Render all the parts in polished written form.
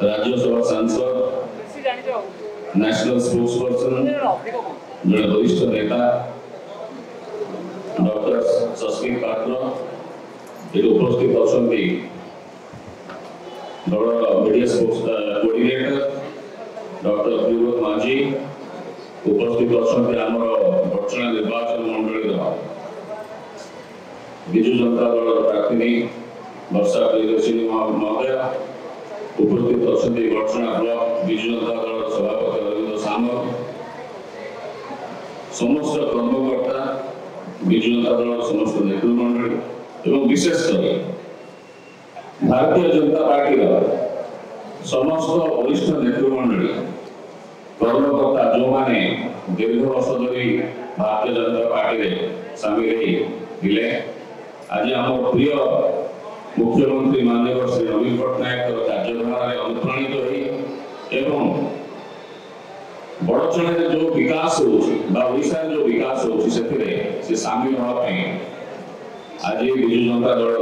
राज्यसभा सांसद national sports person जड़े वरिष्ठ नेता डॉक्टर सस्मित पात्र ये उपस्थित अच्छा media sports coordinator doctor Priyavrat माझी उपस्थित अच्छा आम वर्चना निर्वाचन मंडल विजु जनता दल प्रार्थी वर्षा प्रियदर्शिनी महोदय उपस्थित अच्छा वर्चना ब्लॉक विजु जनता दल सभापति अरविंद सामल समस्त कर्मकर्ता विजु जनता दल समस्त नेतृमंडल एवं विशेषकर भारतीय जनता पार्टी समस्त वरिष्ठ नेतृमंडल कर्मकर्ता जो माने दीर्घ वर्ष धरी भारतीय जनता पार्टी सामिल होते आज आम प्रिय मुख्यमंत्री माननीय श्री नवीन पट्टनायक कार्यधारा अनुप्राणित हो बड़चणा जो विकास होशा जो विकास हो सामिल होगापी आज विजु जनता दल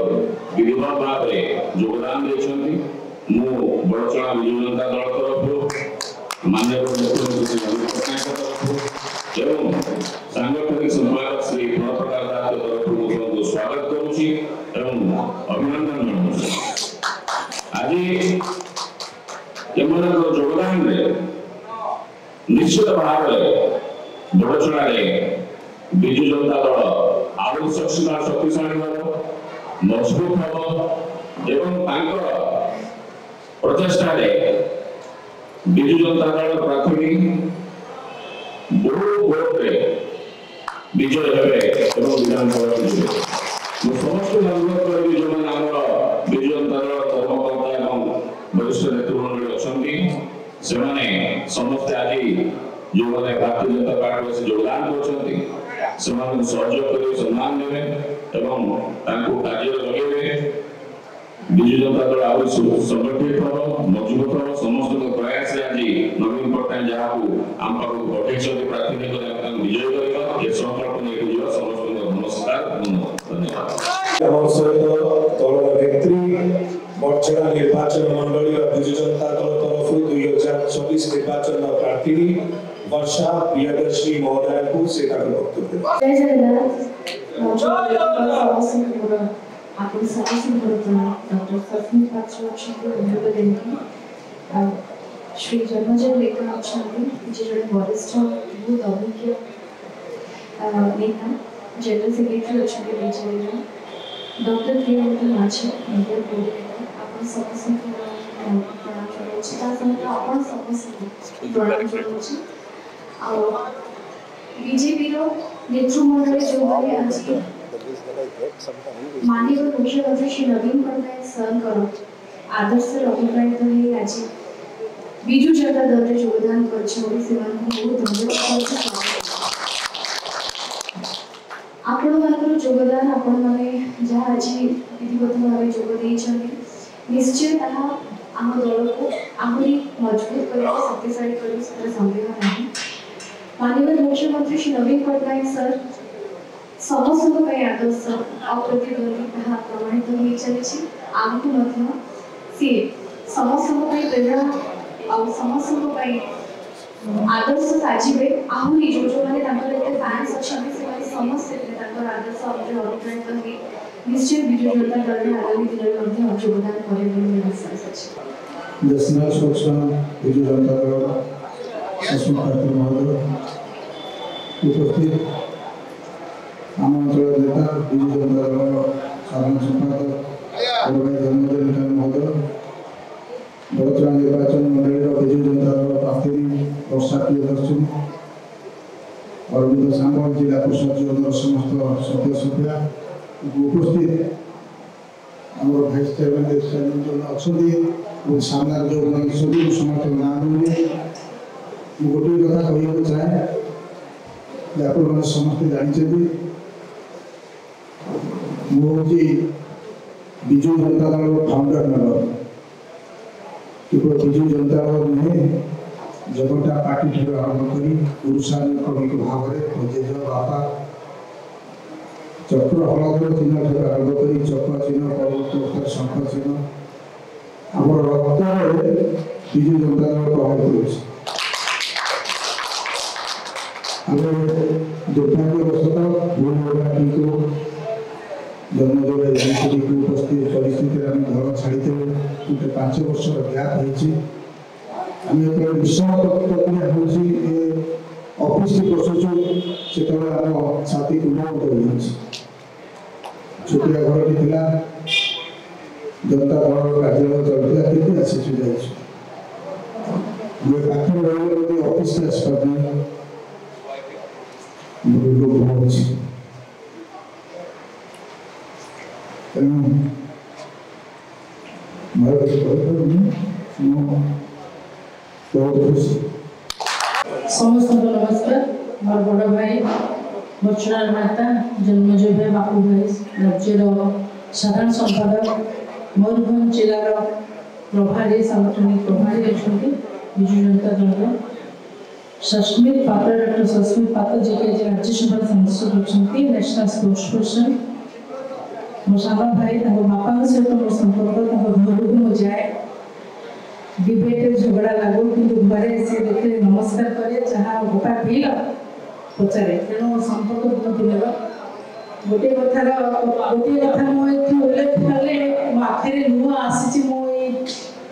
विधिवत भाव में योगदान देते बड़चणा विजु जनता दल तरफ माननीय मुख्यमंत्री श्री नवीन पट्टनायक तरफ एवं सांगठनिक संपादक श्री प्रणव प्रकाश दास तरफ मुझे स्वागत करुच्ची अभिनंदन जनाऊँ आज योगदान निश्चित भाव बड़चणा विजु जनता दल आउ शक्तिशाली हम मजबूत हम एवं प्रचेषा विजु जनता दल प्रार्थी बहु भोटे विजय हे विधानसभा समस्त अनुरोध करी जो विजु जनता दल कर्मकर्ता वरिष्ठ नेतृमंडल अच्छा समस्ते आज जो मैंने भारतीय जनता पार्टी से योगदान कर सहयोग कर सम्मान देवे कार्य लगे विजु जनता दल आउ संगठित हम मजबूत हम समस्त प्रयास आज नवीन पट्टनायक जहाँ आम पाक पठे प्रार्थी विजय कर संकल्प नहीं समस्त नमस्कार धन्यवाद बड़चणा निर्वाचन मंडल विजु जनता दल तरफ 2024 निर्वाचन प्रार्थी वर्षा प्रियदर्शिनी महोदय को से वक्तव्य श्री जन्मजय लेखा अच्छा जड़े वरिष्ठ बहुत अभिज्ञ नेता जनरल सेक्रेटरी अच्छा बीजेपी डॉक्टर प्रियव्रत माझी मीडिया कोऑर्डिनेटर आप समस्त प्रणाम बीजेपी नेतृमंडल जो मैंने आज माननीय मुख्यमंत्री श्री नवीन पट्टनायक सर आदर्श अनुप्राणित हो आज विजु जनता दल योगदान कर बहुत धन्यवाद आपण मानकर योगदान आपण माने जहाँ आज विधिवत भाव जोग निश्चय आम दल को आहरी मजबूत कर शक्तिशाली कर संदेह नहीं माननीय मुख्यमंत्री श्री नवीन पट्टनायक सर समस्त आदर्श अप्रतिद्वंदी प्रमाणित हो चली आमको सी समस्त प्रेरणा और समस्त आदर्श साजिबे आहरी जो जो मैंने फैंस अच्छा समस्त आदर्श अनुप्राणित हो निश्चय विजु जनता दल आगामी दिन में योगदान करेंगे विश्वास अच्छे नेशनल स्पोर्ट्समैन विजु जनता दल सस्मित पात्र महोदय उपस्थित आम अंचल नेता विजु जनता दल साधारण संपादक जन्मजय महोदय बड़चणा निर्वाचन मंडल विजु जनता दल प्रार्थी वर्षा प्रियदर्शिनी अरविंद सामल जिला परिषद जोन समस्त सदस्य उपस्थित आम भाइस चेयरमैन जो अच्छा सामने जो सभी समस्त ना दूंगे गोटे कथा कहना चाहे आप समस्ते जानते मुझे विजु जनता दल फाउंडर मेंबर केवल विजु जनता दल नुहे जगटा पार्टी ठार आरंभ कर पुरुषानुक्रमिक भाव में जेज बापा चक्र हलधर चिन्ह ठार आरंभ कर चक्र चिन्ह पवित्र शंख चिन्ह आम रक्त विजु जनता दल प्रभाव कर दुर्भाग्यवशत भूलटी को जन्म देवे उपस्थित परिस्थिति आम घर छाड़ी गोटे 5 वर्ष गैप हो विषय प्रक्रिया हूँ ऑफिस की पशुचु से आम छाती उन्नत हो छोटिया घर थी जनता दल कार्यालय चलता केते आसी पाखे रही ऑफिस आसपार समस्त नमस्कार मोर बड़ भाई बचुराल माता जन्मजय भाई बापू भाई राज्यर साधारण संपादक मयूरभंज जिलार प्रभारी सांगठनिक प्रभारी अच्छा विजु जनता दल सस्मित पात्र डॉक्टर सस्मित पात्र जी के राज्यसभा सांसद अच्छा नेशनल स्पोर्ट्स पर्सन मो सान भाई बापा सहित मो संपर्क घर को मुझे जाए डिबेट झगड़ा लागू कि घरे से देखे नमस्कार करे जहाँ गोपा पील पचारे तेणु संपर्क बहुत दिन गोटे कथार उल्लेख कले मो आखिर नुआ आसी मो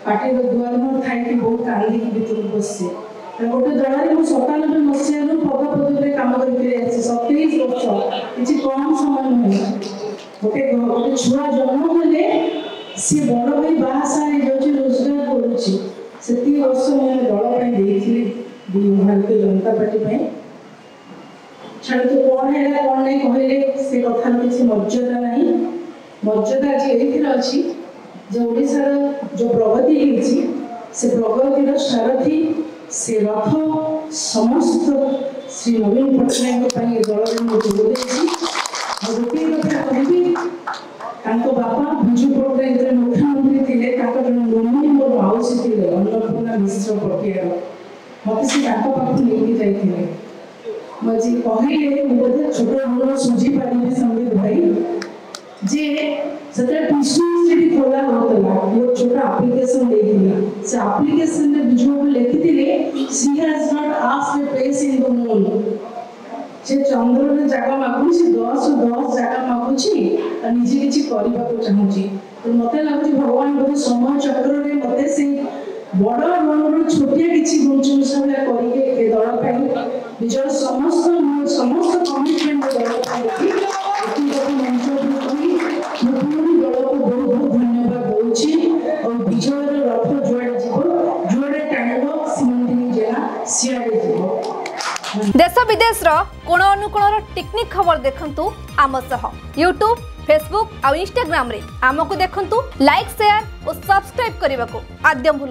पार्टी दुआर मोर थी बहुत कांदी भर बस गोटे दल में 97 मसीह पद पदवी कम कर 27 वर्ष किसी कम समय नुह गोटे छुआ जन्म हेले सी बड़ भाई बाहासाही जाऊँगी रोजगार करुच्ची से वर्ष मैं दल भारतीय जनता पार्टी छाड़ तो कौन है कौन नहीं कहले से कथार किसी मर्यादा ना मर्यादा आज ये अच्छी जो ओडिशार जो प्रगति होती से प्रगतिर सारथी से रथ समस्त श्री नवीन पट्टनायक दल में जोग गोटे कथा कहि बापा विजु पट्टनायक मुख्यमंत्री थे नोनी मोर मौसी थे अन्नपूर्णा मिश्र पटियार मत से पाख लेके जाते मजी कहले बोधे छोट भूल सुझी पारे संबित भाई जे से टीसी खोला होता वो छोट एप्लिकेशन देथिला से एप्लिकेशन में विजु लिखिथिले she has not asked a place in the moon से चंद्र रे जगह मागुची 10 जगह मागुची और निजे किछि करबा को चाहूची तो मते लागुची भगवान बोधे समय चक्र रे मते से बड़ बड़ छोटिया किछि गुंचन सब करके ए दल पाई निजर समस्त कमिटमेंट दल पाई मंच मुख्यमंत्री दल को बहुत बहुत धन्यवाद दूची और विजय रथ जुआड़े जीव जुआड़े टाणब सीमंतिनी जेना सियाड़े जीव देश विदेश कोण अनुकोण टेक्निक खबर देखंतु आम सह यूट्यूब फेसबुक और इंस्टाग्राम रे आमको देखंतु लाइक शेयर और सब्सक्राइब करने को आद्यम भूल